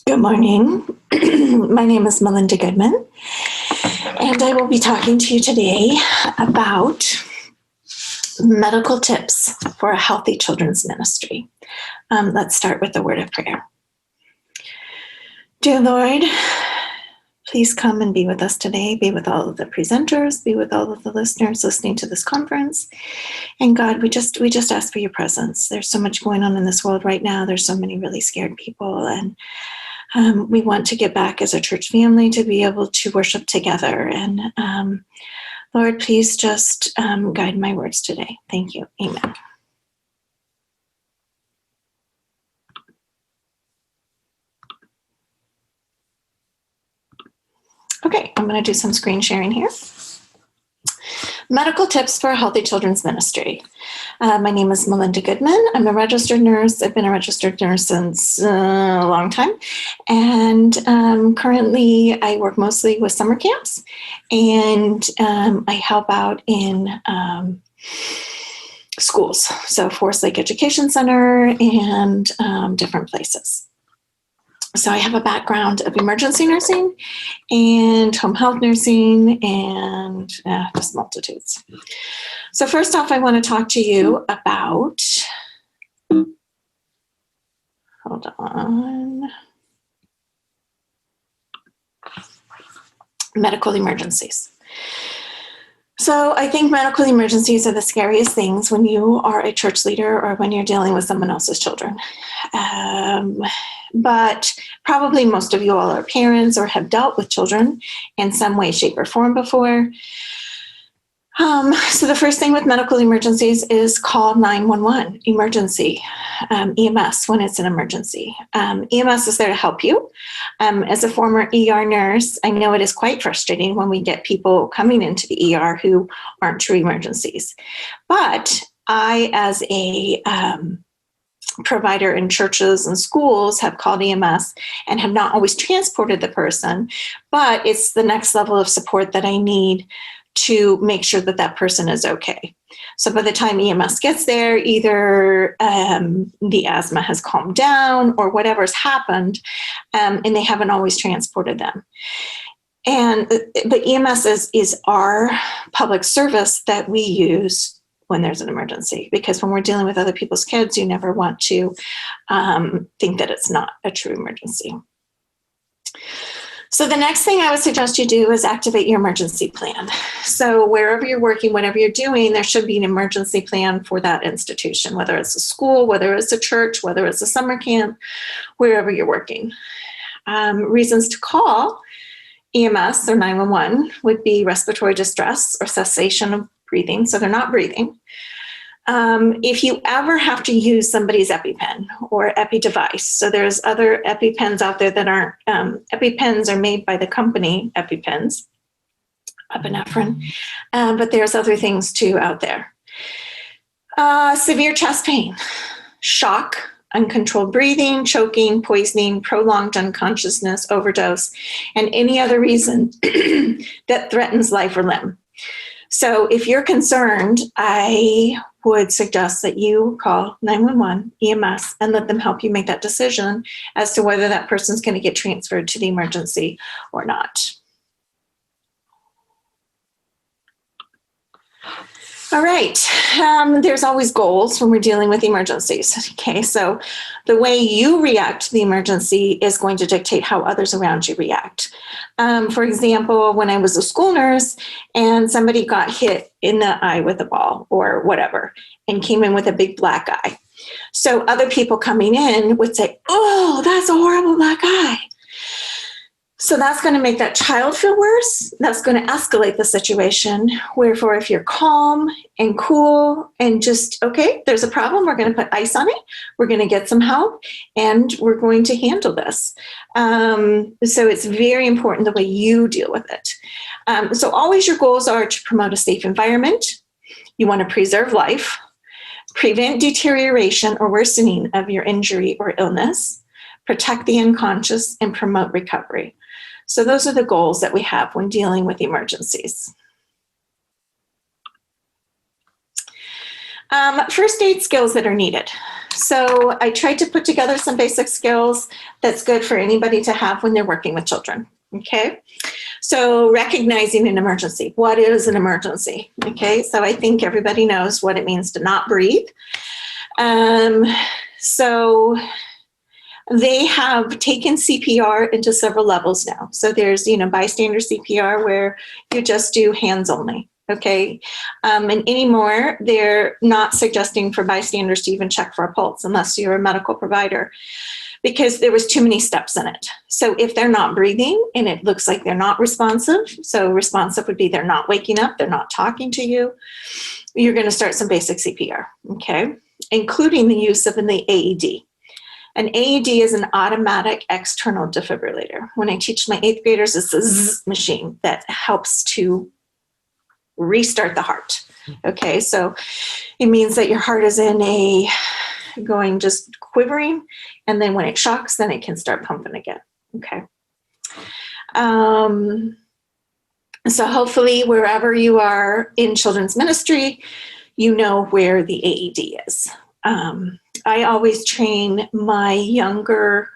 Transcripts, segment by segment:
Good morning. My name is Melinda Goodman, and I will be talking to you today about medical tips for a healthy children's ministry. Let's start with the word of prayer. Dear Lord, please come and be with us today. Be with all of the presenters. Be with all of the listeners listening to this conference. And God, we just ask for your presence. There's so much going on in this world right now. There's so many really scared people, and we want to get back as a church family to be able to worship together. And Lord, please just guide my words today. Thank you. Amen. Okay, I'm going to do some screen sharing here. Medical tips for a healthy children's ministry. My name is Melinda Goodman. I'm a registered nurse. I've been a registered nurse since a long time. And currently I work mostly with summer camps, and I help out in schools. So Forest Lake Education Center and different places. So I have a background of emergency nursing and home health nursing and just multitudes. So first off, I want to talk to you about, hold on, medical emergencies. So I think medical emergencies are the scariest things when you are a church leader or when you're dealing with someone else's children. But probably most of you all are parents or have dealt with children in some way, shape, or form before. So the first thing with medical emergencies is call 911, emergency, EMS when it's an emergency. EMS is there to help you. As a former ER nurse, I know it is quite frustrating when we get people coming into the ER who aren't true emergencies. But I, as a provider in churches and schools, have called EMS and have not always transported the person, but it's the next level of support that I need to make sure that that person is okay. So by the time EMS gets there, either the asthma has calmed down or whatever's happened, and they haven't always transported them. But EMS is our public service that we use when there's an emergency, because when we're dealing with other people's kids, you never want to think that it's not a true emergency. So the next thing I would suggest you do is activate your emergency plan. So wherever you're working, whatever you're doing, there should be an emergency plan for that institution, whether it's a school, whether it's a church, whether it's a summer camp, wherever you're working. Reasons to call EMS or 911 would be respiratory distress or cessation of breathing. So they're not breathing. If you ever have to use somebody's EpiPen or Epi device, so there's other EpiPens out there that aren't, EpiPens are made by the company EpiPens, epinephrine, but there's other things too out there. Severe chest pain, shock, uncontrolled breathing, choking, poisoning, prolonged unconsciousness, overdose, and any other reason that threatens life or limb. So if you're concerned, I would suggest that you call 911, EMS, and let them help you make that decision as to whether that person's going to get transferred to the emergency or not. All right, there's always goals when we're dealing with emergencies. Okay, so the way you react to the emergency is going to dictate how others around you react. For example, when I was a school nurse and somebody got hit in the eye with a ball or whatever and came in with a big black eye. So other people coming in would say, "Oh, that's a horrible black eye." So that's going to make that child feel worse. That's going to escalate the situation. Wherefore, if you're calm and cool and just, okay, there's a problem, we're going to put ice on it, we're going to get some help, and we're going to handle this. So it's very important the way you deal with it. So always your goals are to promote a safe environment. You want to preserve life, prevent deterioration or worsening of your injury or illness, protect the unconscious, and promote recovery. So those are the goals that we have when dealing with emergencies. First aid skills that are needed. So I tried to put together some basic skills that's good for anybody to have when they're working with children. Okay. So recognizing an emergency. What is an emergency? Okay. So I think everybody knows what it means to not breathe. So they have taken CPR into several levels now. So there's, bystander CPR where you just do hands only. Okay. And anymore, they're not suggesting for bystanders to even check for a pulse unless you're a medical provider, because there was too many steps in it. So if they're not breathing and it looks like they're not responsive, so responsive would be they're not waking up, they're not talking to you, you're going to start some basic CPR, okay, including the use of the AED. An AED is an automatic external defibrillator. When I teach my 8th graders, it's a zzz machine that helps to restart the heart. Okay, so it means that your heart is going just quivering, and then when it shocks, then it can start pumping again. Okay. So hopefully wherever you are in children's ministry, you know where the AED is. I always train my younger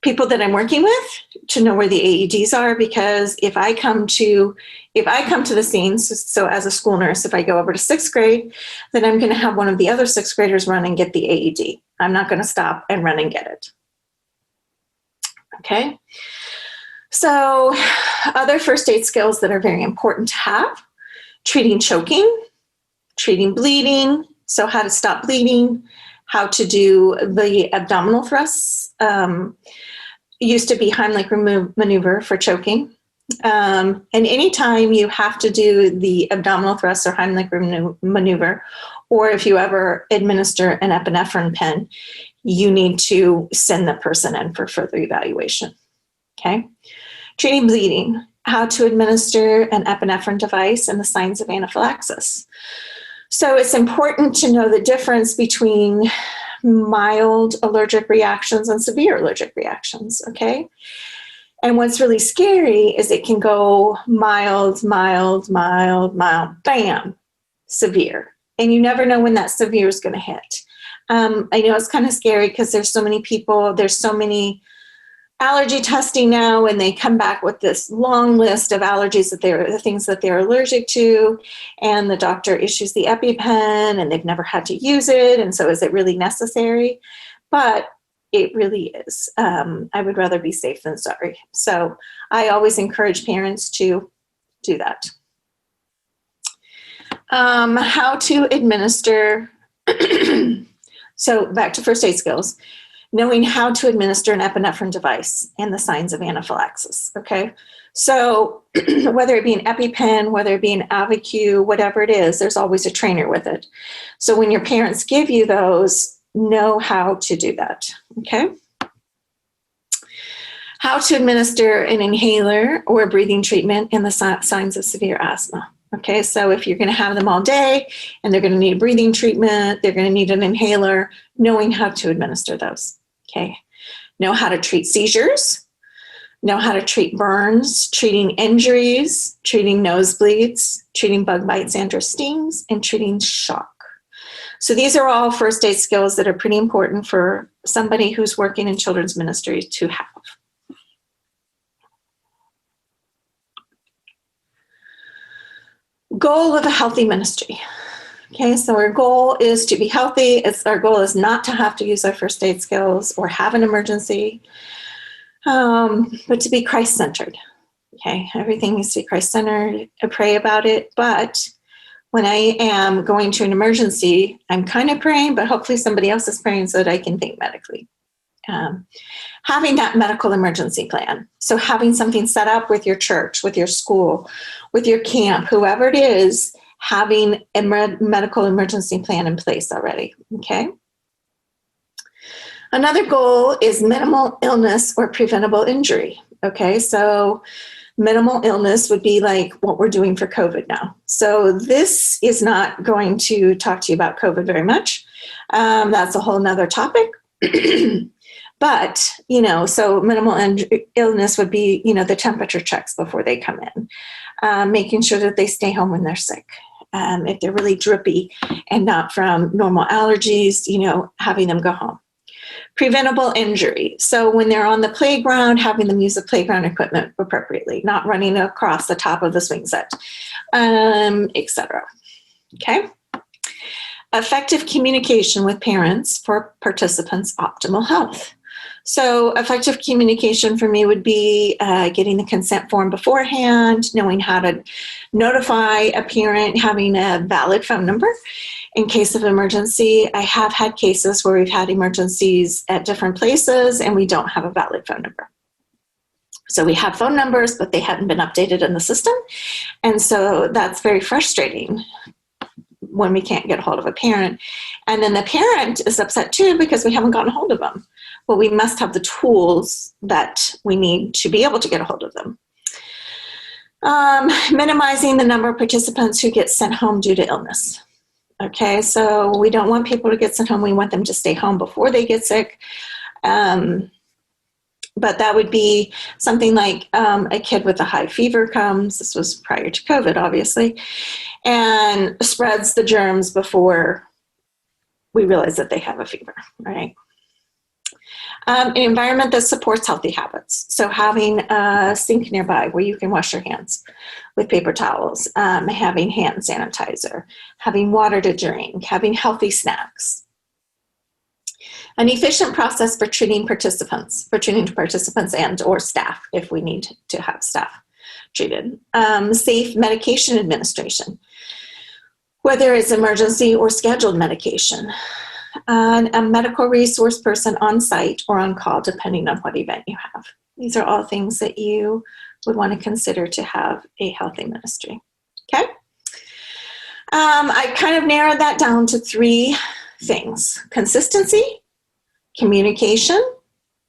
people that I'm working with to know where the AEDs are, because if I come to the scenes, so as a school nurse, if I go over to 6th grade, then I'm going to have one of the other 6th graders run and get the AED. I'm not going to stop and run and get it. Okay. So other first aid skills that are very important to have: treating choking, treating bleeding, so how to stop bleeding, how to do the abdominal thrusts. Used to be Heimlich maneuver for choking. And anytime you have to do the abdominal thrust or Heimlich maneuver, or if you ever administer an epinephrine pen, you need to send the person in for further evaluation. Okay. Treating bleeding, how to administer an epinephrine device and the signs of anaphylaxis. So it's important to know the difference between mild allergic reactions and severe allergic reactions, okay? And what's really scary is it can go mild, bam, severe. And you never know when that severe is going to hit. I know it's kind of scary because there's so many people, there's so many allergy testing now, and they come back with this long list of allergies the things that they're allergic to, and the doctor issues the EpiPen and they've never had to use it. And so is it really necessary? But it really is. I would rather be safe than sorry. So I always encourage parents to do that. How to administer. So back to first aid skills. Knowing how to administer an epinephrine device and the signs of anaphylaxis, okay? So whether it be an EpiPen, whether it be an Avicu, whatever it is, there's always a trainer with it. So when your parents give you those, know how to do that, okay? How to administer an inhaler or a breathing treatment and the signs of severe asthma. Okay, so if you're going to have them all day and they're going to need a breathing treatment, they're going to need an inhaler, knowing how to administer those. Okay, know how to treat seizures, know how to treat burns, treating injuries, treating nosebleeds, treating bug bites and or stings, and treating shock. So these are all first aid skills that are pretty important for somebody who's working in children's ministry to have. Goal of a healthy ministry. Okay, so our goal is to be healthy. Our goal is not to have to use our first aid skills or have an emergency, but to be Christ-centered. Okay, everything needs to be Christ-centered. I pray about it, but when I am going to an emergency, I'm kind of praying, but hopefully somebody else is praying so that I can think medically. Having that medical emergency plan. So having something set up with your church, with your school, with your camp, whoever it is, having a medical emergency plan in place already, okay? Another goal is minimal illness or preventable injury, okay? So minimal illness would be like what we're doing for COVID now. So this is not going to talk to you about COVID very much. That's a whole nother topic. But, so minimal illness would be, the temperature checks before they come in, making sure that they stay home when they're sick. if they're really drippy and not from normal allergies, having them go home. Preventable injury. So when they're on the playground, having them use the playground equipment appropriately, not running across the top of the swing set, etc. Okay. Effective communication with parents for participants' optimal health. So effective communication for me would be getting the consent form beforehand, knowing how to notify a parent, having a valid phone number in case of emergency. I have had cases where we've had emergencies at different places and we don't have a valid phone number. So we have phone numbers, but they hadn't been updated in the system. And so that's very frustrating when we can't get a hold of a parent. And then the parent is upset too because we haven't gotten a hold of them. Well, we must have the tools that we need to be able to get a hold of them. Minimizing the number of participants who get sent home due to illness. Okay, so we don't want people to get sent home. We want them to stay home before they get sick. But that would be something like a kid with a high fever comes, this was prior to COVID, obviously, and spreads the germs before we realize that they have a fever, right? An environment that supports healthy habits. So having a sink nearby where you can wash your hands with paper towels, having hand sanitizer, having water to drink, having healthy snacks. An efficient process for treating participants and or staff if we need to have staff treated. Safe medication administration, whether it's emergency or scheduled medication. A medical resource person on site or on call, depending on what event you have. These are all things that you would want to consider to have a healthy ministry. Okay? I kind of narrowed that down to 3 things: consistency, communication,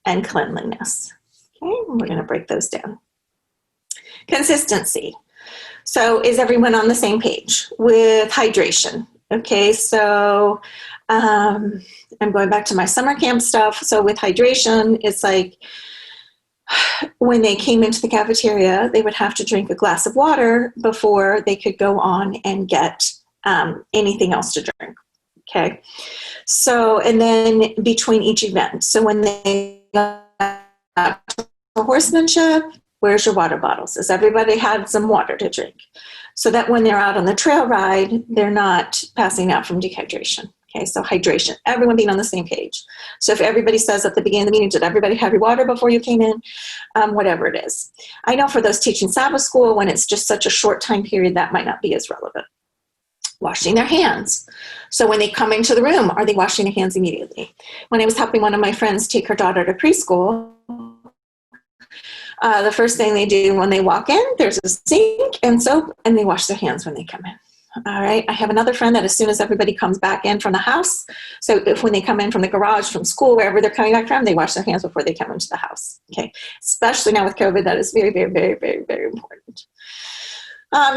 and cleanliness. Okay, we're going to break those down. Consistency. So is everyone on the same page with hydration? Okay, so I'm going back to my summer camp stuff. So with hydration, it's like when they came into the cafeteria, they would have to drink a glass of water before they could go on and get anything else to drink. Okay. So, and then between each event. So when they got to horsemanship, where's your water bottles? Has everybody had some water to drink? So that when they're out on the trail ride, they're not passing out from dehydration. Okay, so hydration, everyone being on the same page. So if everybody says at the beginning of the meeting, did everybody have your water before you came in? Whatever it is. I know for those teaching Sabbath school, when it's just such a short time period, that might not be as relevant. Washing their hands. So when they come into the room, are they washing their hands immediately? When I was helping one of my friends take her daughter to preschool, the first thing they do when they walk in, there's a sink and soap, and they wash their hands when they come in. All right. I have another friend that as soon as everybody comes back in from the house, so if when they come in from the garage, from school, wherever they're coming back from, they wash their hands before they come into the house. Okay. Especially now with COVID, that is very, very, very, very, very important.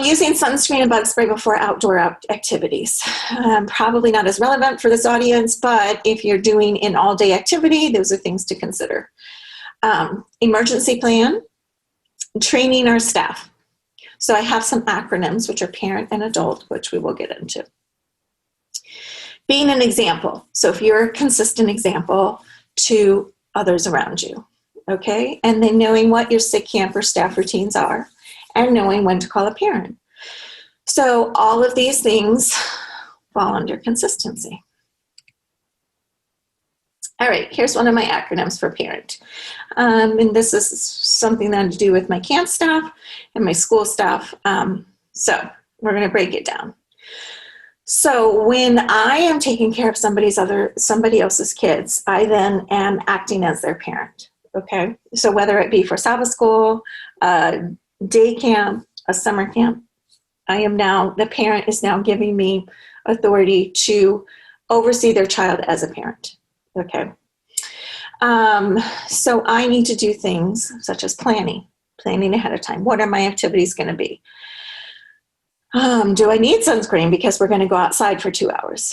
Using sunscreen and bug spray before outdoor activities. Probably not as relevant for this audience, but if you're doing an all-day activity, those are things to consider. Emergency plan, training our staff. So I have some acronyms, which are parent and adult, which we will get into. Being an example. So if you're a consistent example to others around you, okay? And then knowing what your sick camp or staff routines are and knowing when to call a parent. So all of these things fall under consistency. All right, here's one of my acronyms for parent. And this is something that I do with my camp staff and my school staff. So we're going to break it down. So when I am taking care of somebody else's kids, I then am acting as their parent. Okay, so whether it be for Sabbath school, day camp, a summer camp, the parent is now giving me authority to oversee their child as a parent. Okay. So I need to do things such as planning ahead of time. What are my activities going to be? Do I need sunscreen because we're going to go outside for 2 hours?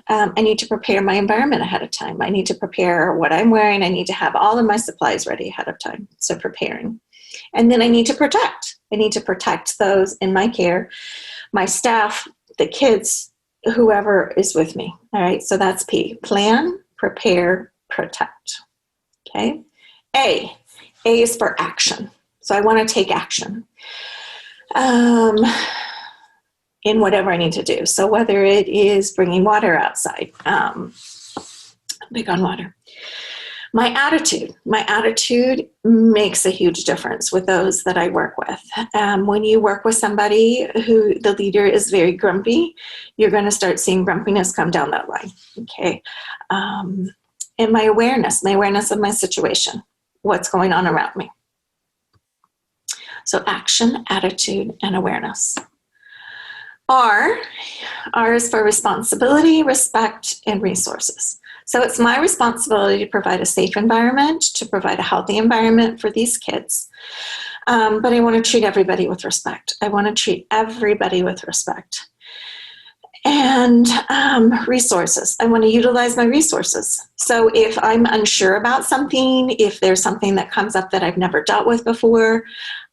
I need to prepare my environment ahead of time. I need to prepare what I'm wearing. I need to have all of my supplies ready ahead of time. So preparing. And then I need to protect. I need to protect those in my care, my staff, the kids, whoever is with me. All right, so that's P. Plan, prepare, protect. Okay. A is for action. So I want to take action in whatever I need to do. So whether it is bringing water outside, big on water. My attitude makes a huge difference with those that I work with. When you work with somebody who the leader is very grumpy, you're going to start seeing grumpiness come down that line. Okay. And my awareness of my situation, what's going on around me. So action, attitude, and awareness. R is for responsibility, respect, and resources. So it's my responsibility to provide a safe environment, to provide a healthy environment for these kids. But I want to treat everybody with respect. And resources. I want to utilize my resources. So if I'm unsure about something, if there's something that comes up that I've never dealt with before,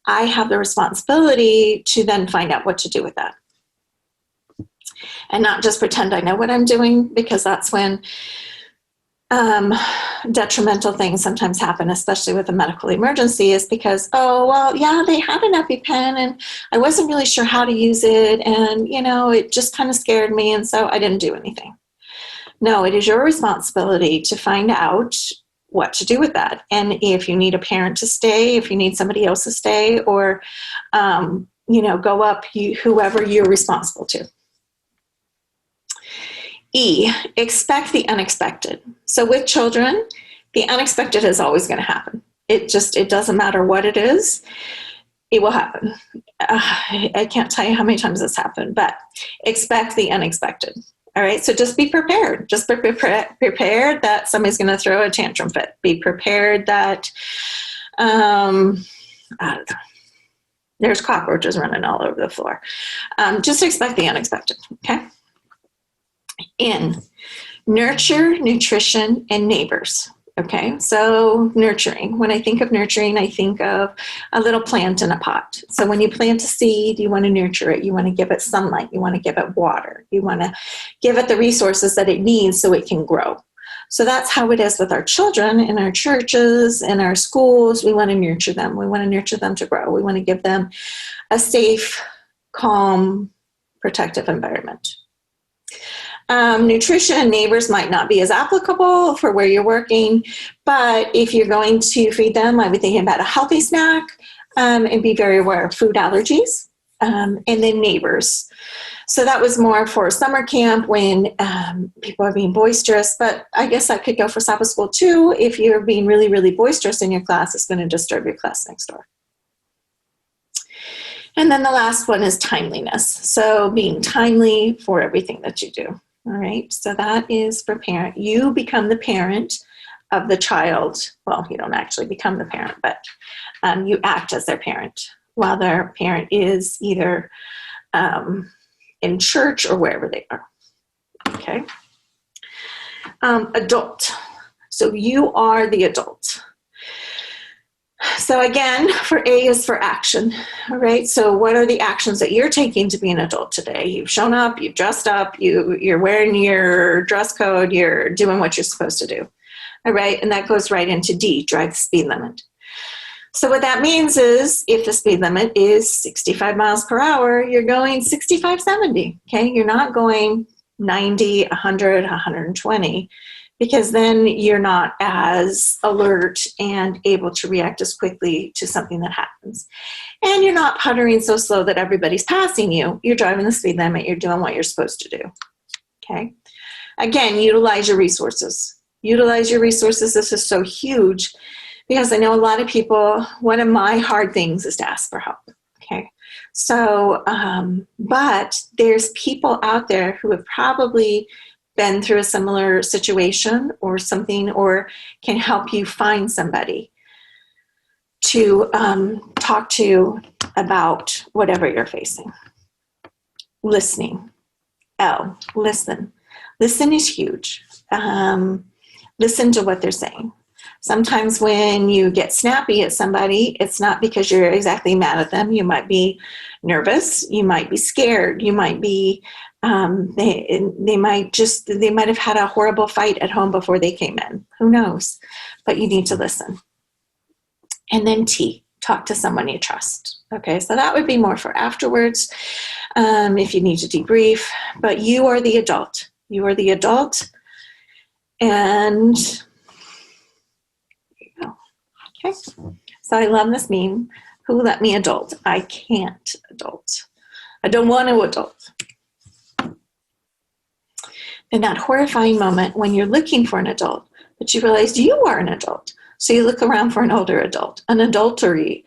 I have the responsibility to then find out what to do with that. And not just pretend I know what I'm doing, because that's when detrimental things sometimes happen, especially with a medical emergency, is because, oh, well, yeah, they had an EpiPen and I wasn't really sure how to use it. And, it just kind of scared me. And so I didn't do anything. No, it is your responsibility to find out what to do with that. And if you need a parent to stay, if you need somebody else to stay, or, go up whoever you're responsible to. E, expect the unexpected. So with children, the unexpected is always going to happen. It doesn't matter what it is, it will happen. I can't tell you how many times this happened, but expect the unexpected. All right, so just be prepared. Just be prepared that somebody's going to throw a tantrum fit. Be prepared that, I don't know, there's cockroaches running all over the floor. Just expect the unexpected, okay? In nurture, nutrition, and neighbors. Okay, so nurturing. When I think of nurturing, I think of a little plant in a pot. So when you plant a seed, you want to nurture it. You want to give it sunlight. You want to give it water. You want to give it the resources that it needs so it can grow. So that's how it is with our children in our churches, in our schools. We want to nurture them. We want to nurture them to grow. We want to give them a safe, calm, protective environment. Nutrition and neighbors might not be as applicable for where you're working, but if you're going to feed them, I would think about a healthy snack, and be very aware of food allergies, and then neighbors. So that was more for summer camp when people are being boisterous, but I guess that could go for Sabbath school too. If you're being really, really boisterous in your class, it's going to disturb your class next door. And then the last one is timeliness. So being timely for everything that you do. All right, so that is for parent. You become the parent of the child. Well, you don't actually become the parent, but you act as their parent while their parent is either in church or wherever they are. Okay. Adult. So you are the adult. So again, for A is for action, all right? So what are the actions that you're taking to be an adult today? You've shown up, you've dressed up, you're wearing your dress code, you're doing what you're supposed to do, all right? And that goes right into D, drive the speed limit. So what that means is if the speed limit is 65 miles per hour, you're going 65, 70, okay? You're not going 90, 100, 120. Because then you're not as alert and able to react as quickly to something that happens. And you're not puttering so slow that everybody's passing you. You're driving the speed limit. You're doing what you're supposed to do. Okay. Again, utilize your resources. Utilize your resources. This is so huge because I know a lot of people, one of my hard things is to ask for help. Okay. So, but there's people out there who have probably been through a similar situation or something, or can help you find somebody to talk to about whatever you're facing. Listening. L, listen. Listen is huge. Listen to what they're saying. Sometimes when you get snappy at somebody, it's not because you're exactly mad at them. You might be nervous. You might be scared. You might be They might have had a horrible fight at home before they came in. Who knows? But you need to listen. And then T, talk to someone you trust. Okay, so that would be more for afterwards, if you need to debrief. But you are the adult. You are the adult, and there you go. Okay. So I love this meme. Who let me adult? I can't adult. I don't want to adult. In that horrifying moment when you're looking for an adult, but you realize you are an adult. So you look around for an older adult, an adulterer,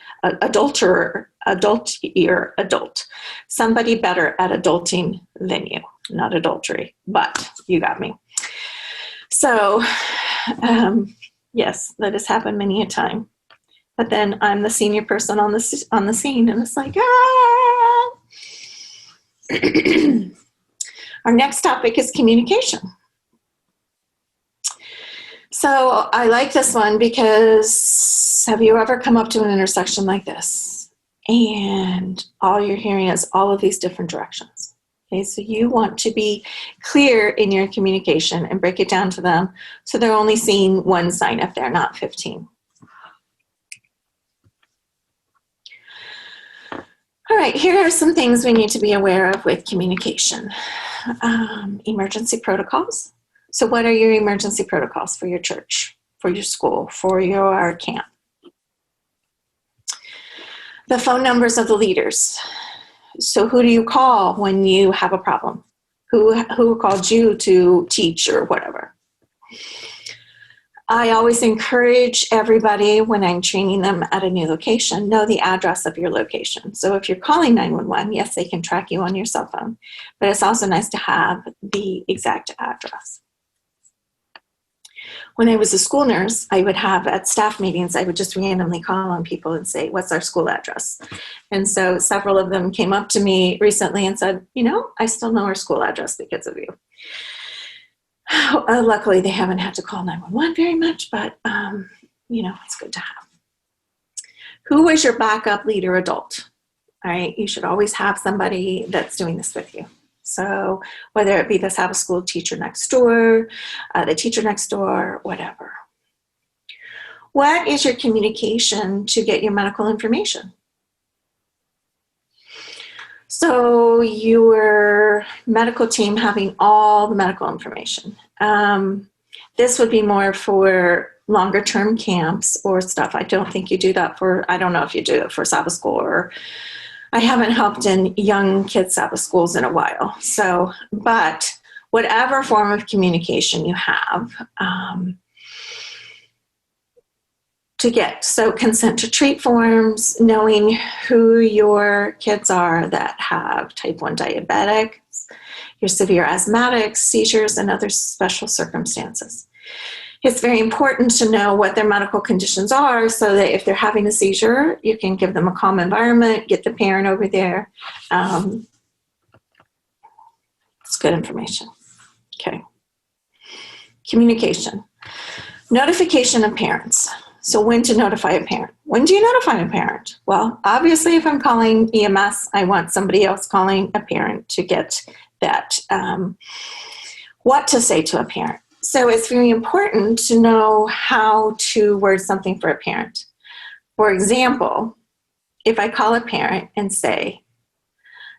adult, somebody better at adulting than you. Not adultery, but you got me. So, yes, that has happened many a time. But then I'm the senior person on the scene, and it's like, ah. Our next topic is communication. So I like this one because have you ever come up to an intersection like this and all you're hearing is all of these different directions? Okay, so you want to be clear in your communication and break it down to them so they're only seeing one sign if they're not 15. All right, here are some things we need to be aware of with communication. Emergency protocols. So what are your emergency protocols for your church, for your school, for your camp? The phone numbers of the leaders. So who do you call when you have a problem? Who called you to teach or whatever? I always encourage everybody when I'm training them at a new location, know the address of your location. So if you're calling 911, yes, they can track you on your cell phone, but it's also nice to have the exact address. When I was a school nurse, I would have at staff meetings, I would just randomly call on people and say, what's our school address? And so several of them came up to me recently and said, I still know our school address because of you. Luckily, they haven't had to call 911 very much, but, it's good to have. Who was your backup leader adult? All right, you should always have somebody that's doing this with you. So whether it be the Sabbath school teacher next door, the teacher next door, whatever. What is your communication to get your medical information? So your medical team having all the medical information. This would be more for longer term camps or stuff. I don't think you do that I don't know if you do it for Sabbath school, or I haven't helped in young kids Sabbath schools in a while. So, but whatever form of communication you have, to get. So consent to treat forms, knowing who your kids are that have type 1 diabetics, your severe asthmatics, seizures, and other special circumstances. It's very important to know what their medical conditions are so that if they're having a seizure, you can give them a calm environment, get the parent over there. It's good information. Okay. Communication. Notification of parents. So when to notify a parent? When do you notify a parent? Well, obviously, if I'm calling EMS, I want somebody else calling a parent to get that, what to say to a parent. So it's very important to know how to word something for a parent. For example, if I call a parent and say,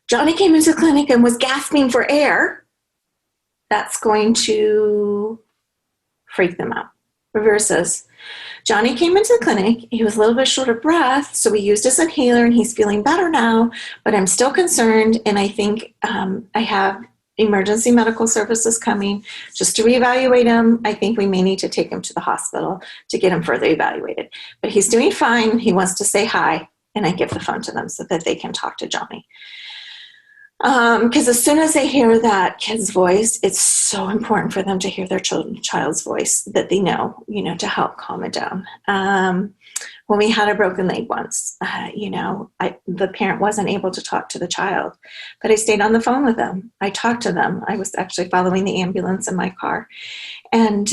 Johnny came into the clinic and was gasping for air, that's going to freak them out. Versus, Johnny came into the clinic, he was a little bit short of breath, so we used his inhaler and he's feeling better now, but I'm still concerned and I think I have emergency medical services coming just to reevaluate him. I think we may need to take him to the hospital to get him further evaluated. But he's doing fine, he wants to say hi, and I give the phone to them so that they can talk to Johnny. Because as soon as they hear that kid's voice, it's so important for them to hear their child's voice that they know, to help calm it down. When we had a broken leg once, the parent wasn't able to talk to the child, but I stayed on the phone with them. I talked to them. I was actually following the ambulance in my car. And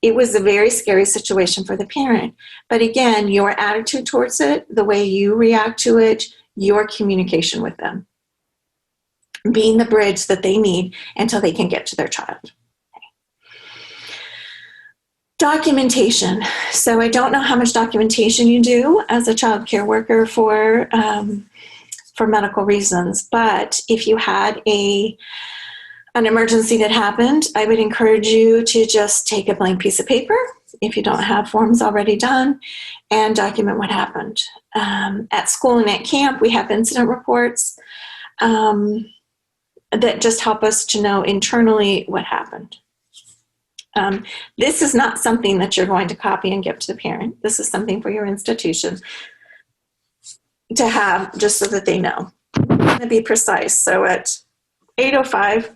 it was a very scary situation for the parent. But again, your attitude towards it, the way you react to it, your communication with them. being the bridge that they need until they can get to their child. Documentation. So I don't know how much documentation you do as a child care worker for medical reasons, but if you had an emergency that happened, I would encourage you to just take a blank piece of paper, if you don't have forms already done, and document what happened. At school and at camp, we have incident reports that just help us to know internally what happened. This is not something that you're going to copy and give to the parent. This is something for your institution to have just so that they know. I'm going to be precise. So at 8:05,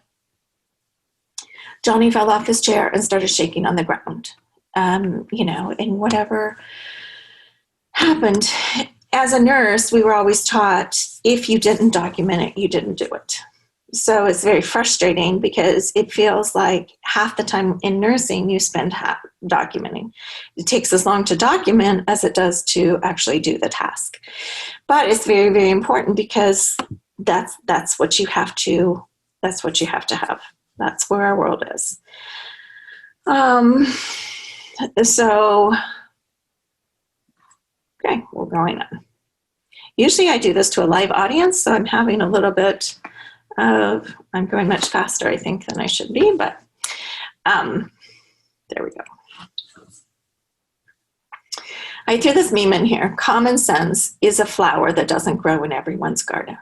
Johnny fell off his chair and started shaking on the ground. And whatever happened, as a nurse, we were always taught, if you didn't document it, you didn't do it. So it's very frustrating because it feels like half the time in nursing you spend documenting. It takes as long to document as it does to actually do the task. But it's very, very important because that's what you have to have. That's where our world is. Okay, we're going on. Usually I do this to a live audience, so I'm having a little bit I'm going much faster, I think, than I should be, but there we go. I threw this meme in here. Common sense is a flower that doesn't grow in everyone's garden.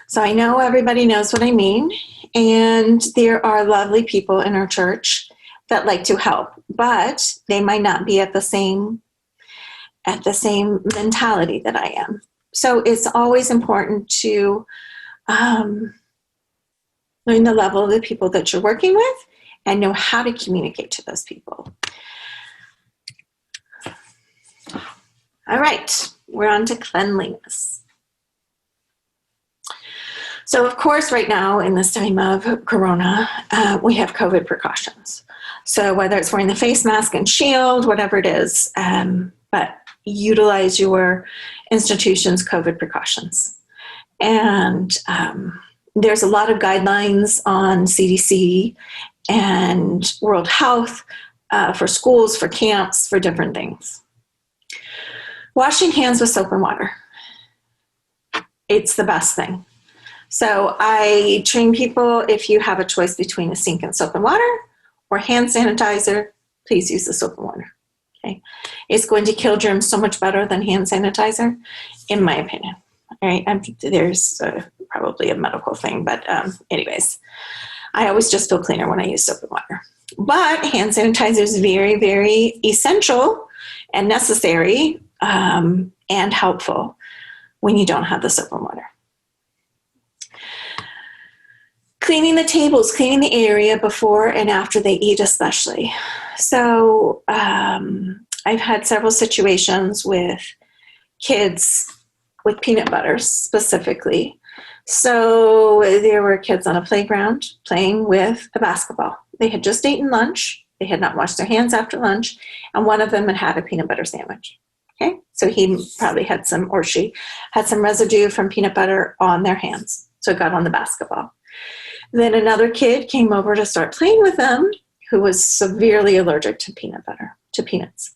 So I know everybody knows what I mean, and there are lovely people in our church that like to help, but they might not be at the same mentality that I am. So it's always important to learn the level of the people that you're working with and know how to communicate to those people. All right, we're on to cleanliness. So of course, right now in this time of Corona, we have COVID precautions. So whether it's wearing the face mask and shield, whatever it is, but utilize your institution's COVID precautions. And there's a lot of guidelines on CDC and World Health for schools, for camps, for different things. Washing hands with soap and water. It's the best thing. So I train people, if you have a choice between a sink and soap and water or hand sanitizer, please use the soap and water. Okay, it's going to kill germs so much better than hand sanitizer, in my opinion. All right, there's probably a medical thing, but anyways, I always just feel cleaner when I use soap and water. But hand sanitizer is very, very essential and necessary and helpful when you don't have the soap and water. Cleaning the tables, cleaning the area before and after they eat especially. So I've had several situations with kids with peanut butter specifically. So there were kids on a playground playing with a basketball. They had just eaten lunch. They had not washed their hands after lunch. And one of them had had a peanut butter sandwich. Okay, so he probably had some, or she had some residue from peanut butter on their hands. So it got on the basketball. Then another kid came over to start playing with them who was severely allergic to peanut butter, to peanuts.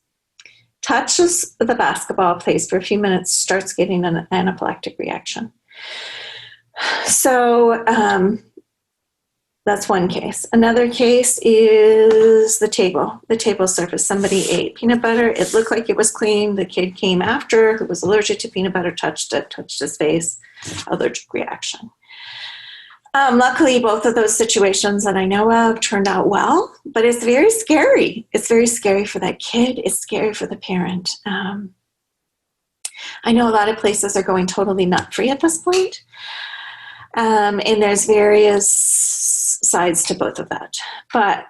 Touches the basketball, plays for a few minutes, starts getting an anaphylactic reaction. So that's one case. Another case is the table surface. Somebody ate peanut butter. It looked like it was clean. The kid came after who was allergic to peanut butter, touched his face, allergic reaction. Luckily, both of those situations that I know of turned out well, but it's very scary. It's very scary for that kid. It's scary for the parent. I know a lot of places are going totally nut-free at this point, and there's various sides to both of that. But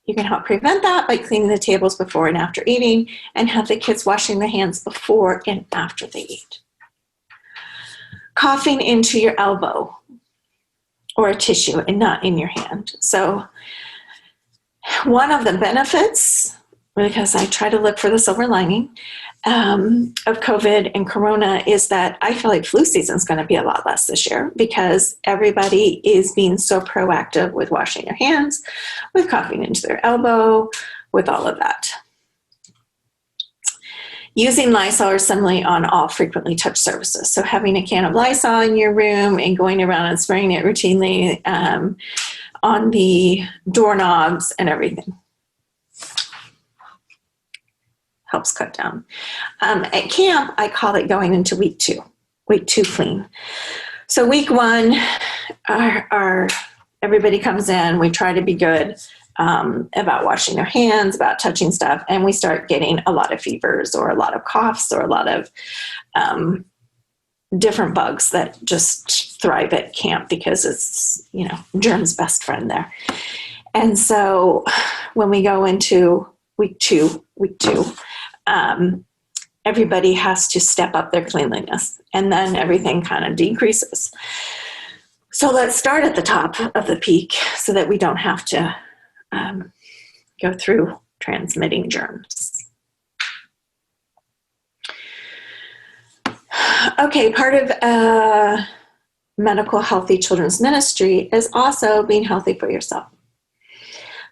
you can help prevent that by cleaning the tables before and after eating and have the kids washing their hands before and after they eat. Coughing into your elbow or a tissue and not in your hand. So one of the benefits because I try to look for the silver lining of COVID and Corona, is that I feel like flu season is going to be a lot less this year because everybody is being so proactive with washing their hands, with coughing into their elbow, with all of that. Using Lysol or Simile on all frequently touched surfaces. So having a can of Lysol in your room and going around and spraying it routinely on the doorknobs and everything helps cut down. At camp, I call it going into week two clean. So week one, everybody comes in, we try to be good about washing their hands, about touching stuff, and we start getting a lot of fevers or a lot of coughs or a lot of different bugs that just thrive at camp because it's, germs' best friend there. And so when we go into week two, everybody has to step up their cleanliness, and then everything kind of decreases. So let's start at the top of the peak so that we don't have to go through transmitting germs. Okay, part of medical healthy children's ministry is also being healthy for yourself.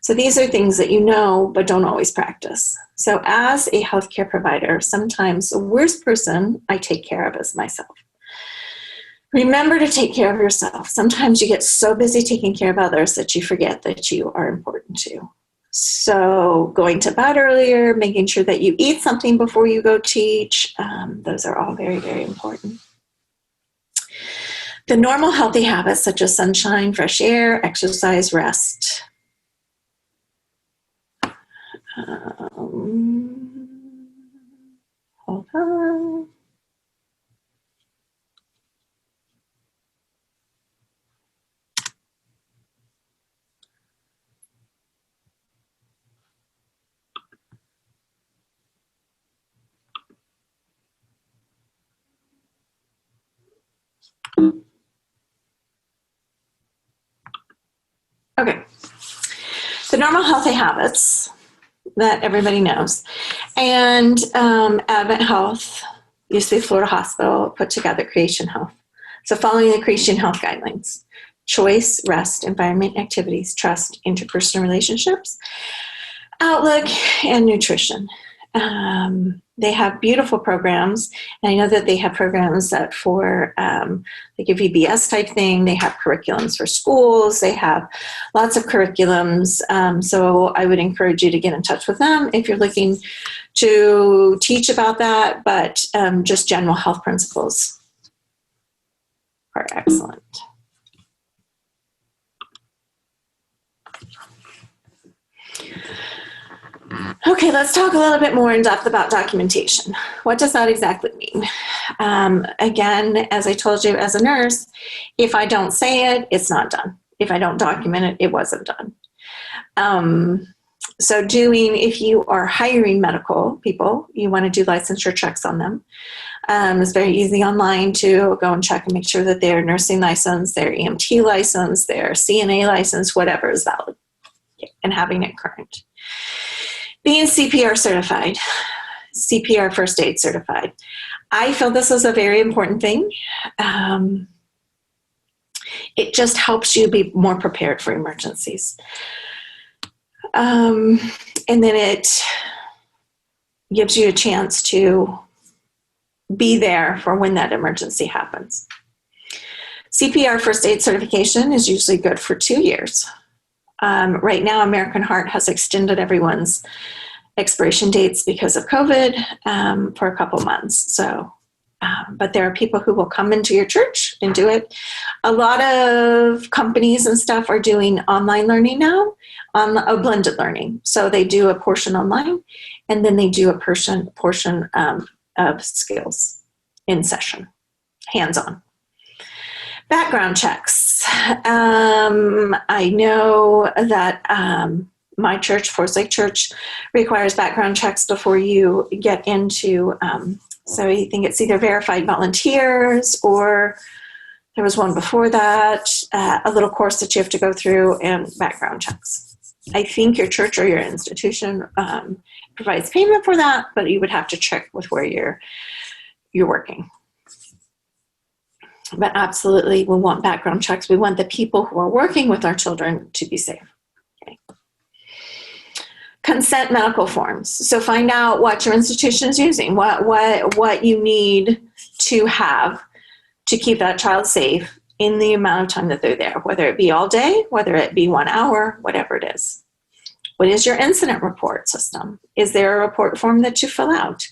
So these are things that you know but don't always practice. So as a healthcare provider, sometimes the worst person I take care of is myself. Remember to take care of yourself. Sometimes you get so busy taking care of others that you forget that you are important too. So going to bed earlier, making sure that you eat something before you go teach, those are all very, very important. The normal healthy habits such as sunshine, fresh air, exercise, rest. Hold on. Okay, the normal healthy habits that everybody knows. And Advent Health, used to be Florida Hospital, put together Creation Health. So following the Creation Health guidelines: choice, rest, environment, activities, trust, interpersonal relationships, outlook, and nutrition. They have beautiful programs, and I know that they have programs that for like a VBS type thing. They have curriculums for schools. They have lots of curriculums. So I would encourage you to get in touch with them if you're looking to teach about that. But just general health principles are excellent. Okay, let's talk a little bit more in depth about documentation. What does that exactly mean? Again, as I told you, as a nurse, if I don't say it, it's not done. If I don't document it, it wasn't done. So if you are hiring medical people, you want to do licensure checks on them. It's very easy online to go and check and make sure that they're nursing license, their EMT license, their CNA license, whatever is valid, and having it current. Being CPR certified, CPR first aid certified. I feel this is a very important thing. It just helps you be more prepared for emergencies. And then it gives you a chance to be there for when that emergency happens. CPR first aid certification is usually good for 2 years. Right now, American Heart has extended everyone's expiration dates because of COVID for a couple months. So, but there are people who will come into your church and do it. A lot of companies and stuff are doing online learning now, on a blended learning. So they do a portion online, and then they do a portion of skills in session, hands-on. Background checks. I know that my church, Forest Lake Church, requires background checks before you get into, so I think it's either verified volunteers or there was one before that, a little course that you have to go through, and background checks. I think your church or your institution provides payment for that, but you would have to check with where you're working. But absolutely, we want background checks. We want the people who are working with our children to be safe. Okay. Consent medical forms. So find out what your institution is using, what you need to have to keep that child safe in the amount of time that they're there, whether it be all day, whether it be 1 hour, whatever it is. What is your incident report system? Is there a report form that you fill out?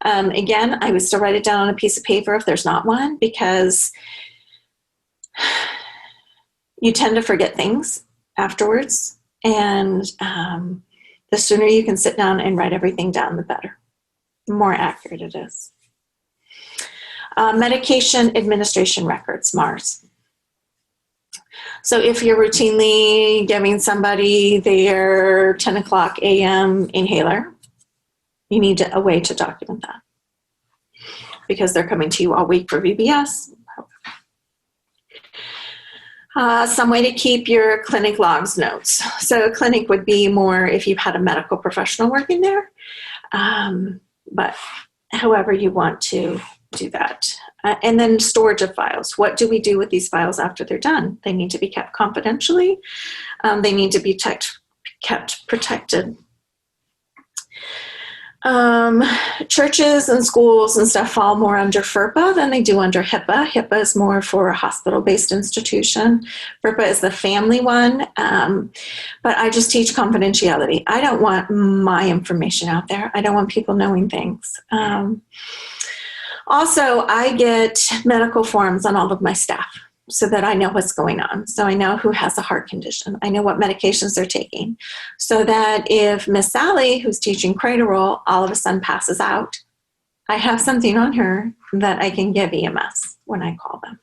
Again, I would still write it down on a piece of paper if there's not one, because you tend to forget things afterwards. And the sooner you can sit down and write everything down, the better. The more accurate it is. Medication administration records, MARS. So if you're routinely giving somebody their 10 o'clock a.m. inhaler, you need a way to document that, because they're coming to you all week for VBS. Some way to keep your clinic logs notes. So a clinic would be more if you've had a medical professional working there, but however you want to do that. And then storage of files. What do we do with these files after they're done? They need to be kept confidentially. They need to be kept protected. Churches and schools and stuff fall more under FERPA than they do under HIPAA. HIPAA is more for a hospital-based institution. FERPA is the family one, but I just teach confidentiality. I don't want my information out there. I don't want people knowing things. Also, I get medical forms on all of my staff so that I know what's going on. So I know who has a heart condition. I know what medications they're taking. So that if Miss Sally, who's teaching cradle roll, all of a sudden passes out, I have something on her that I can give EMS when I call them.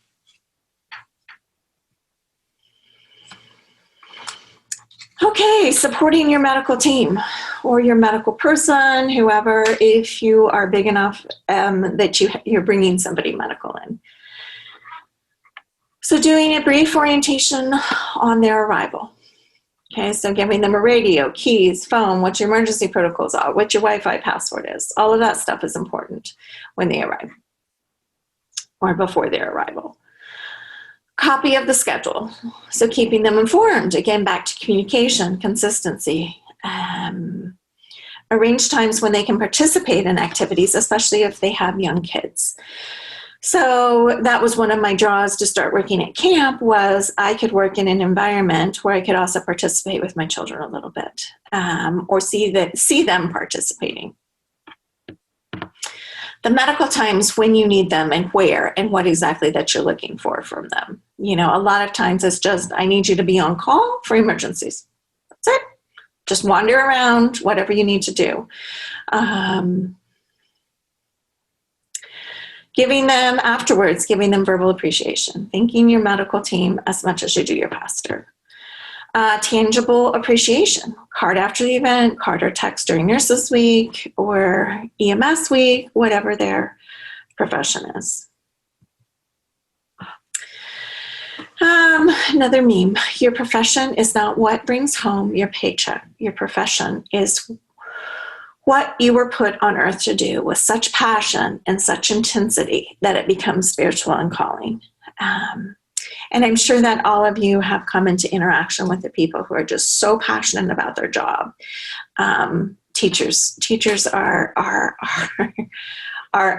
Okay, supporting your medical team or your medical person, whoever, if you are big enough that you're bringing somebody medical in. So doing a brief orientation on their arrival. Okay, so giving them a radio, keys, phone, what your emergency protocols are, what your Wi-Fi password is. All of that stuff is important when they arrive or before their arrival. Copy of the schedule. So keeping them informed. Again, back to communication, consistency. Arrange times when they can participate in activities, especially if they have young kids. So that was one of my draws to start working at camp, was I could work in an environment where I could also participate with my children a little bit, or see them participating. The medical times when you need them and where and what exactly that you're looking for from them. You know, a lot of times it's just, I need you to be on call for emergencies. That's it. Just wander around, whatever you need to do. Giving them afterwards, giving them verbal appreciation, thanking your medical team as much as you do your pastor. Tangible appreciation, card after the event, card or text during Nurses Week or EMS Week, whatever their profession is. Another meme, your profession is not what brings home your paycheck. Your profession is what you were put on earth to do with such passion and such intensity that it becomes spiritual and calling. And I'm sure that all of you have come into interaction with the people who are just so passionate about their job. Teachers are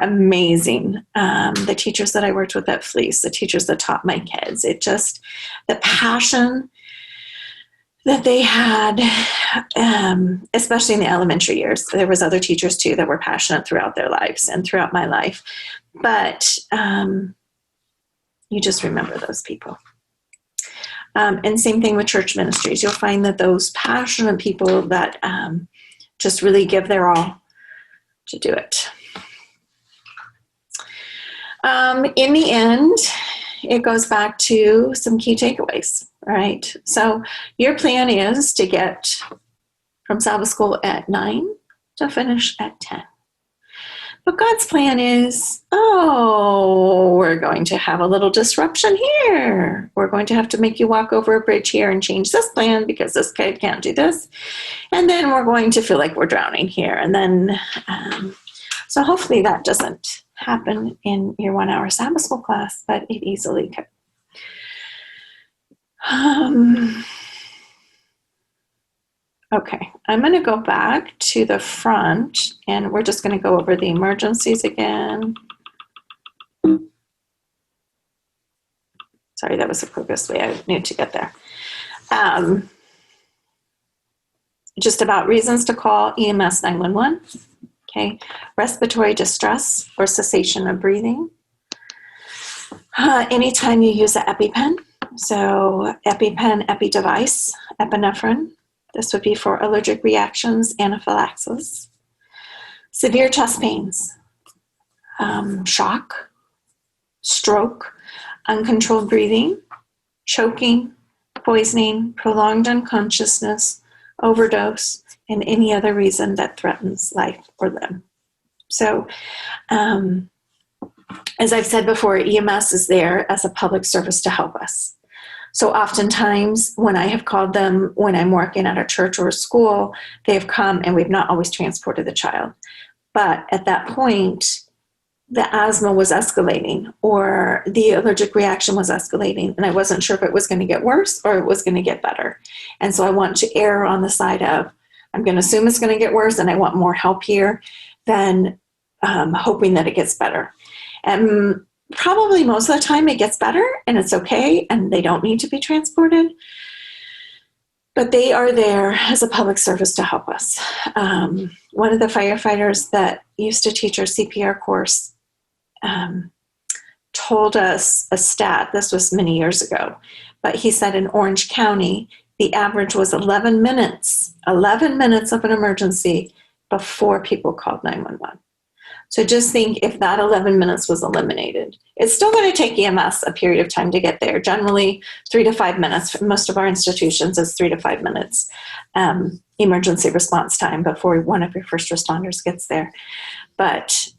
amazing. The teachers that I worked with at Fleece, the teachers that taught my kids, the passion that they had, especially in the elementary years. There was other teachers too that were passionate throughout their lives and throughout my life. But you just remember those people. And same thing with church ministries. You'll find that those passionate people that just really give their all to do it. In the end, it goes back to some key takeaways, right? So your plan is to get from Sabbath school at 9 to finish at 10. But God's plan is, oh, we're going to have a little disruption here. We're going to have to make you walk over a bridge here and change this plan because this kid can't do this. And then we're going to feel like we're drowning here. And then, so hopefully that doesn't happen in your 1 hour Sabbath school class, but it easily could. Okay, I'm going to go back to the front and we're just going to go over the emergencies again. Sorry, that was the quickest way I knew to get there. Just about reasons to call EMS 911. Okay, respiratory distress or cessation of breathing. Anytime you use an EpiPen, so EpiPen, EpiDevice, epinephrine. This would be for allergic reactions, anaphylaxis. Severe chest pains, shock, stroke, uncontrolled breathing, choking, poisoning, prolonged unconsciousness, overdose, and any other reason that threatens life or limb. So, as I've said before, EMS is there as a public service to help us. So oftentimes when I have called them when I'm working at a church or a school, they've come and we've not always transported the child. But at that point, the asthma was escalating or the allergic reaction was escalating, and I wasn't sure if it was going to get worse or it was going to get better. And so I want to err on the side of, I'm going to assume it's going to get worse and I want more help here than hoping that it gets better. And probably most of the time it gets better and it's okay and they don't need to be transported. But they are there as a public service to help us. One of the firefighters that used to teach our CPR course told us a stat, this was many years ago, but he said in Orange County, the average was 11 minutes of an emergency before people called 911. So just think if that 11 minutes was eliminated. It's still going to take EMS a period of time to get there. Generally 3 to 5 minutes. For most of our institutions is 3 to 5 minutes emergency response time before one of your first responders gets there. But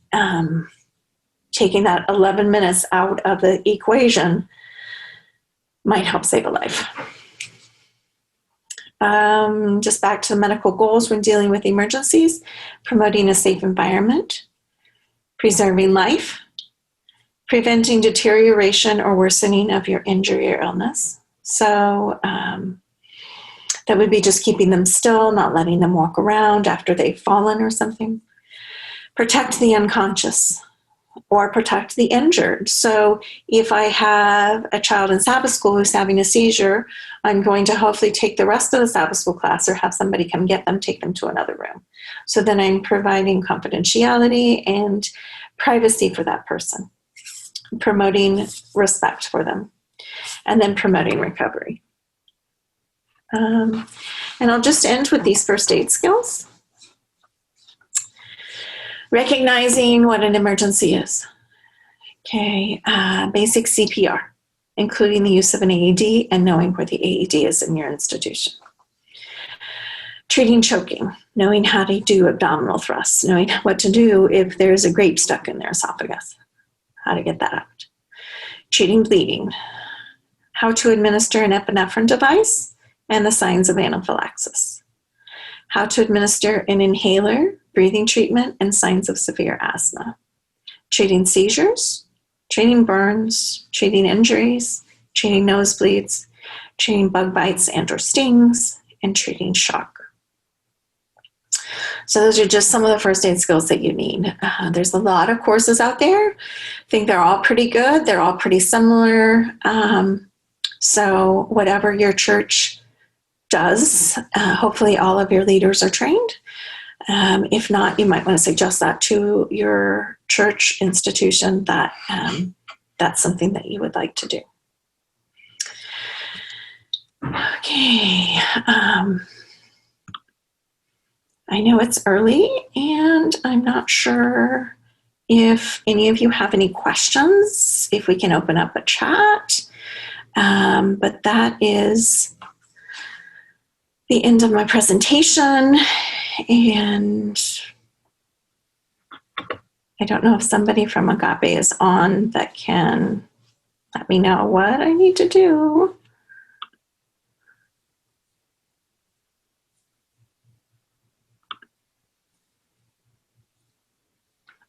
taking that 11 minutes out of the equation might help save a life. Just back to the medical goals when dealing with emergencies, promoting a safe environment, preserving life, preventing deterioration or worsening of your injury or illness. So that would be just keeping them still, not letting them walk around after they've fallen or something. Protect the unconscious or protect the injured. So if I have a child in Sabbath school who's having a seizure, I'm going to hopefully take the rest of the Sabbath school class or have somebody come get them, take them to another room. So then I'm providing confidentiality and privacy for that person, promoting respect for them, and then promoting recovery. And I'll just end with these first aid skills. Recognizing what an emergency is. Okay, basic CPR, including the use of an AED and knowing where the AED is in your institution. Treating choking, knowing how to do abdominal thrusts, knowing what to do if there's a grape stuck in their esophagus, how to get that out. Treating bleeding, how to administer an epinephrine device and the signs of anaphylaxis. How to administer an inhaler, breathing treatment, and signs of severe asthma. Treating seizures, treating burns, treating injuries, treating nosebleeds, treating bug bites and or stings, and treating shock. So those are just some of the first aid skills that you need. There's a lot of courses out there. I think they're all pretty good. They're all pretty similar. So whatever your church does, hopefully all of your leaders are trained. If not, you might want to suggest that to your church institution that that's something that you would like to do. Okay. I know it's early and I'm not sure if any of you have any questions, if we can open up a chat. But that is the end of my presentation. And I don't know if somebody from Agape is on that can let me know what I need to do.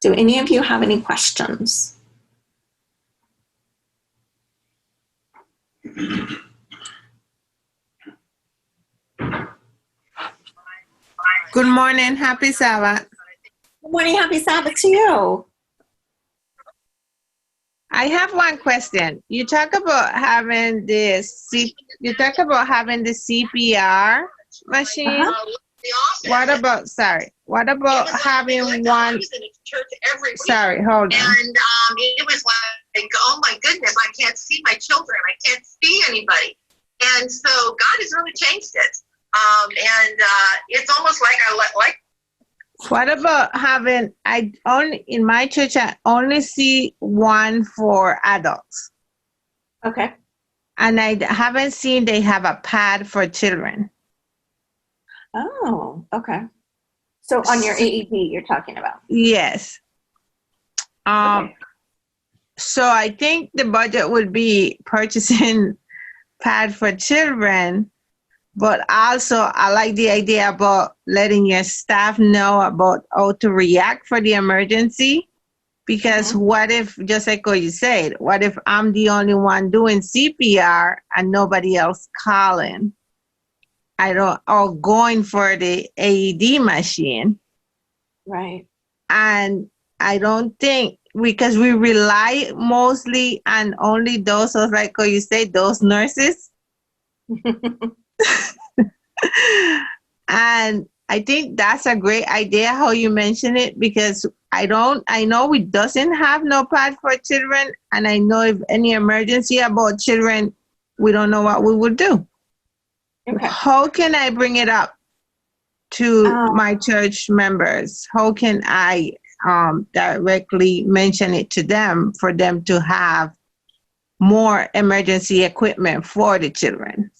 Do any of you have any questions? Good morning. Happy Sabbath. Good morning. Happy Sabbath to you. I have one question. You talk about having this. You talk about having the CPR machine. What about? Sorry. What about having one? Sorry. Hold on. And it was like, oh my goodness, I can't see my children. I can't see anybody. And so God has really changed it. And it's almost like I like. What about having? I only in my church I only see one for adults, Okay. and I haven't seen they have a pad for children. Oh, okay. So on your AED you're talking about? Yes. Okay. So I think the budget would be purchasing pad for children, but also I like the idea about letting your staff know about how to react for the emergency. Because what if, just like what you said, what if I'm the only one doing CPR and nobody else calling? Or going for the AED machine. Right. And I don't think, because we rely mostly on only those, so like how you say, those nurses. And I think that's a great idea how you mention it, because I know we doesn't have no pad for children, and I know if any emergency about children, we don't know what we would do. Okay. How can I bring it up to my church members? How can I directly mention it to them for them to have more emergency equipment for the children?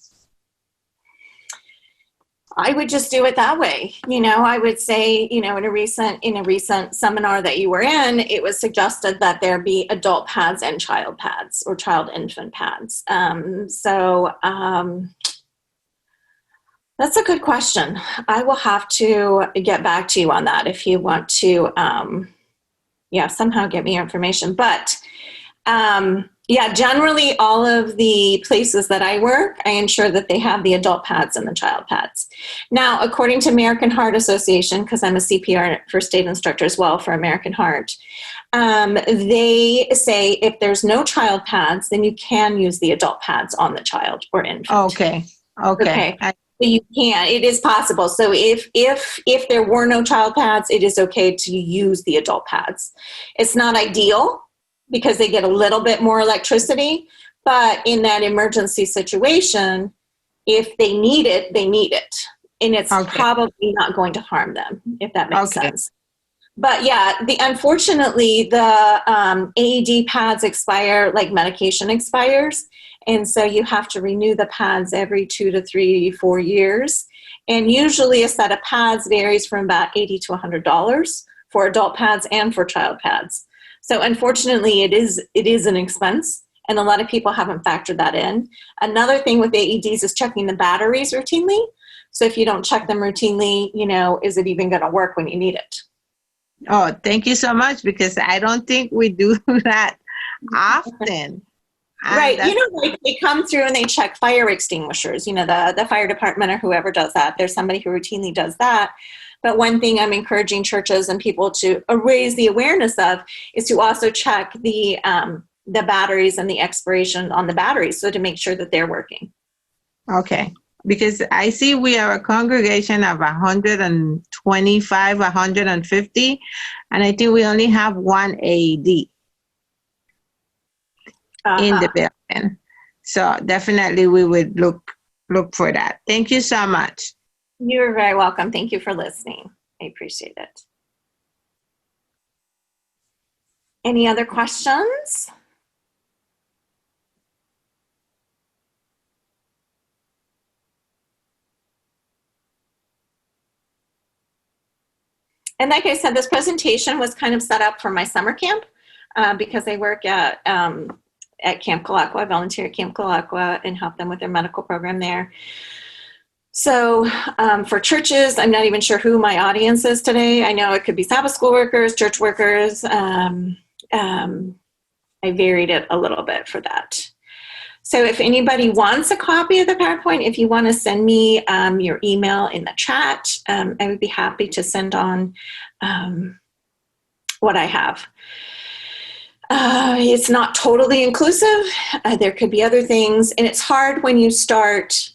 I would just do it that way. I would say, in a recent seminar that you were in, it was suggested that there be adult pads and child pads or child infant pads. That's a good question. I will have to get back to you on that if you want to, somehow get me information. But generally all of the places that I work, I ensure that they have the adult pads and the child pads. Now, according to American Heart Association, because I'm a CPR first aid instructor as well for American Heart, they say if there's no child pads, then you can use the adult pads on the child or infant. Okay. So you can. It is possible. So if there were no child pads, it is okay to use the adult pads. It's not ideal because they get a little bit more electricity, but in that emergency situation, if they need it, they need it. And it's probably not going to harm them, if that makes sense. But yeah, unfortunately, the AED pads expire like medication expires. And so you have to renew the pads every 2 to 3, 4 years. And usually a set of pads varies from about $80 to $100 for adult pads and for child pads. So unfortunately, it is an expense, and a lot of people haven't factored that in. Another thing with AEDs is checking the batteries routinely. So if you don't check them routinely, is it even going to work when you need it? Oh, thank you so much, because I don't think we do that often. Right. Like they come through and they check fire extinguishers, the fire department or whoever does that. There's somebody who routinely does that. But one thing I'm encouraging churches and people to raise the awareness of is to also check the batteries and the expiration on the batteries, so to make sure that they're working. Okay. Because I see we are a congregation of 125, 150, and I think we only have one AED in the building. So definitely we would look for that. Thank you so much. You're very welcome. Thank you for listening. I appreciate it. Any other questions? And like I said, this presentation was kind of set up for my summer camp because I work at Camp Kalakwa. I volunteer at Camp Kalakwa and help them with their medical program there. So for churches, I'm not even sure who my audience is today. I know it could be Sabbath school workers, church workers. I varied it a little bit for that. So if anybody wants a copy of the PowerPoint, if you want to send me your email in the chat, I would be happy to send on what I have. It's not totally inclusive. There could be other things. And it's hard when you start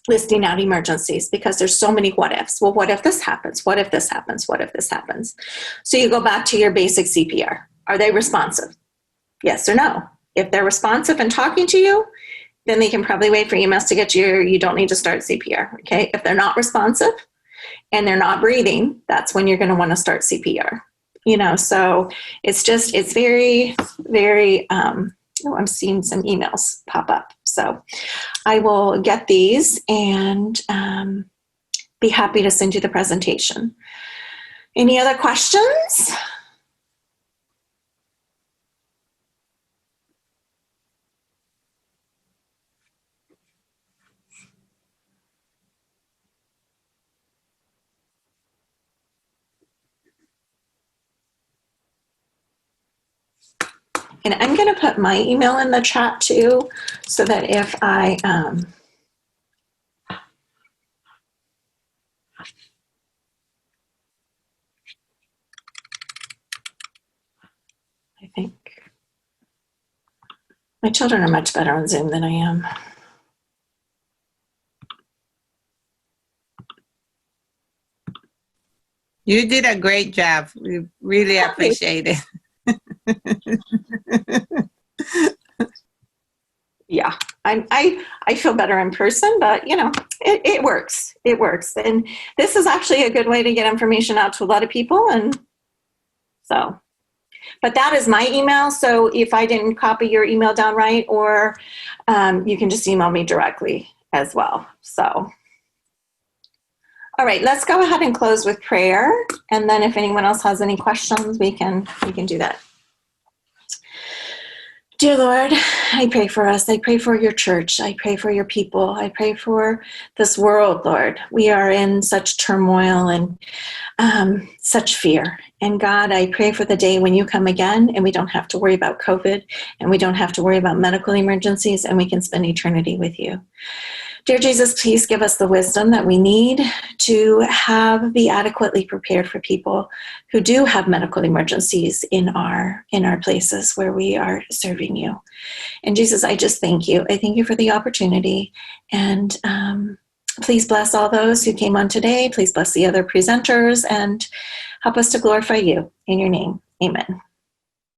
listing out emergencies because there's so many what ifs. Well, what if this happens? What if this happens? What if this happens? So you go back to your basic CPR. Are they responsive? Yes or no? If they're responsive and talking to you, then they can probably wait for emails to get you don't need to start CPR, okay? If they're not responsive and they're not breathing, that's when you're going to want to start CPR. So it's very, very, I'm seeing some emails pop up. So I will get these and be happy to send you the presentation. Any other questions? And I'm going to put my email in the chat too, so that if I think my children are much better on Zoom than I am. You did a great job. We really appreciate it. Yeah, I feel better in person, but it works. It works. And this is actually a good way to get information out to a lot of people. And so, but that is my email. So if I didn't copy your email down right, or you can just email me directly as well. So, all right, let's go ahead and close with prayer. And then if anyone else has any questions, we can do that. Dear Lord, I pray for us. I pray for your church. I pray for your people. I pray for this world, Lord. We are in such turmoil and such fear. And God, I pray for the day when you come again and we don't have to worry about COVID and we don't have to worry about medical emergencies and we can spend eternity with you. Dear Jesus, please give us the wisdom that we need to be adequately prepared for people who do have medical emergencies in our places where we are serving you. And Jesus, I just thank you. I thank you for the opportunity. And please bless all those who came on today. Please bless the other presenters and help us to glorify you in your name. Amen.